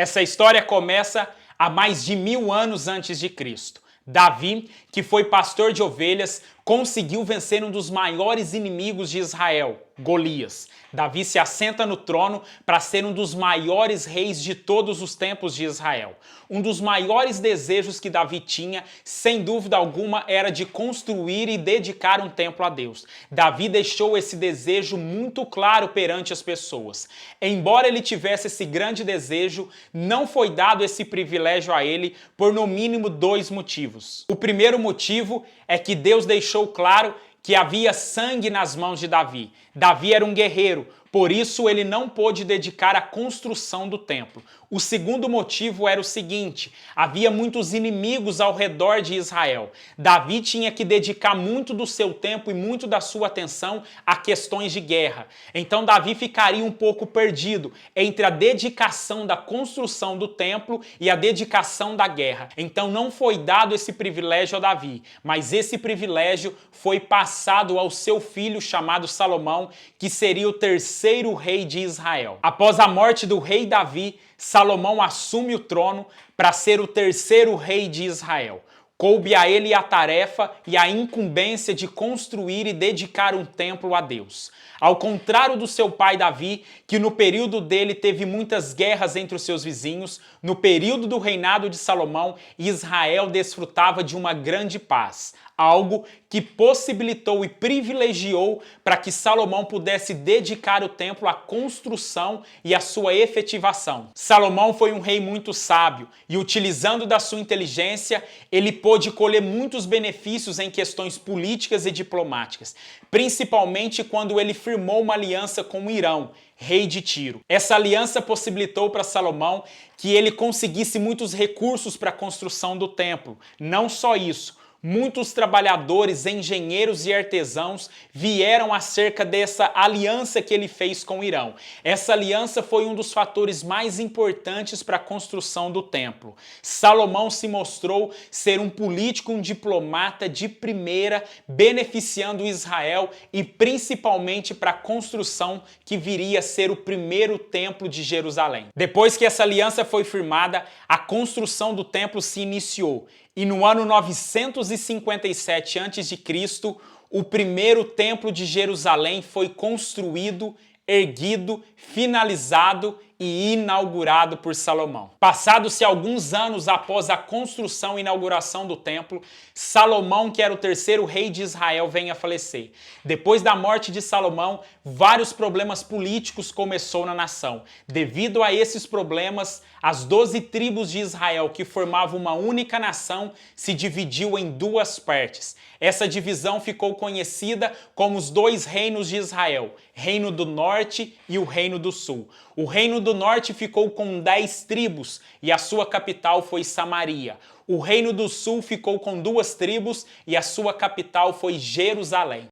Essa história começa há mais de 1000 anos antes de Cristo. Davi, que foi pastor de ovelhas, conseguiu vencer um dos maiores inimigos de Israel, Golias. Davi se assenta no trono para ser um dos maiores reis de todos os tempos de Israel. Um dos maiores desejos que Davi tinha, sem dúvida alguma, era de construir e dedicar um templo a Deus. Davi deixou esse desejo muito claro perante as pessoas. Embora ele tivesse esse grande desejo, não foi dado esse privilégio a ele por no mínimo 2 motivos. O primeiro motivo é que Deus deixou claro que havia sangue nas mãos de Davi. Davi era um guerreiro, por isso ele não pôde dedicar a construção do templo. O segundo motivo era o seguinte: havia muitos inimigos ao redor de Israel. Davi tinha que dedicar muito do seu tempo e muito da sua atenção a questões de guerra. Então Davi ficaria um pouco perdido entre a dedicação da construção do templo e a dedicação da guerra. Então não foi dado esse privilégio a Davi, mas esse privilégio foi passado ao seu filho chamado Salomão, que seria o terceiro rei de Israel. Após a morte do rei Davi, Salomão assume o trono para ser o terceiro rei de Israel. Coube a ele a tarefa e a incumbência de construir e dedicar um templo a Deus. Ao contrário do seu pai Davi, que no período dele teve muitas guerras entre os seus vizinhos, no período do reinado de Salomão, Israel desfrutava de uma grande paz, algo que possibilitou e privilegiou para que Salomão pudesse dedicar o templo à construção e à sua efetivação. Salomão foi um rei muito sábio e, utilizando da sua inteligência, ele pôde colher muitos benefícios em questões políticas e diplomáticas, principalmente quando ele firmou uma aliança com o Irão, rei de Tiro. Essa aliança possibilitou para Salomão que ele conseguisse muitos recursos para a construção do templo. Não só isso, muitos trabalhadores, engenheiros e artesãos vieram acerca dessa aliança que ele fez com o Irão. Essa aliança foi um dos fatores mais importantes para a construção do templo. Salomão se mostrou ser um político, um diplomata de primeira, beneficiando Israel e principalmente para a construção que viria a ser o primeiro templo de Jerusalém. Depois que essa aliança foi firmada, a construção do templo se iniciou. E no ano 957 a.C., o primeiro templo de Jerusalém foi construído, erguido, finalizado e inaugurado por Salomão. Passados-se alguns anos após a construção e inauguração do templo, Salomão, que era o terceiro rei de Israel, vem a falecer. Depois da morte de Salomão, vários problemas políticos começou na nação. Devido a esses problemas, as 12 tribos de Israel, que formavam uma única nação, se dividiu em 2 partes. Essa divisão ficou conhecida como os 2 reinos de Israel, Reino do Norte e o Reino do Sul. O Reino do Norte ficou com 10 tribos e a sua capital foi Samaria. O Reino do Sul ficou com 2 tribos e a sua capital foi Jerusalém.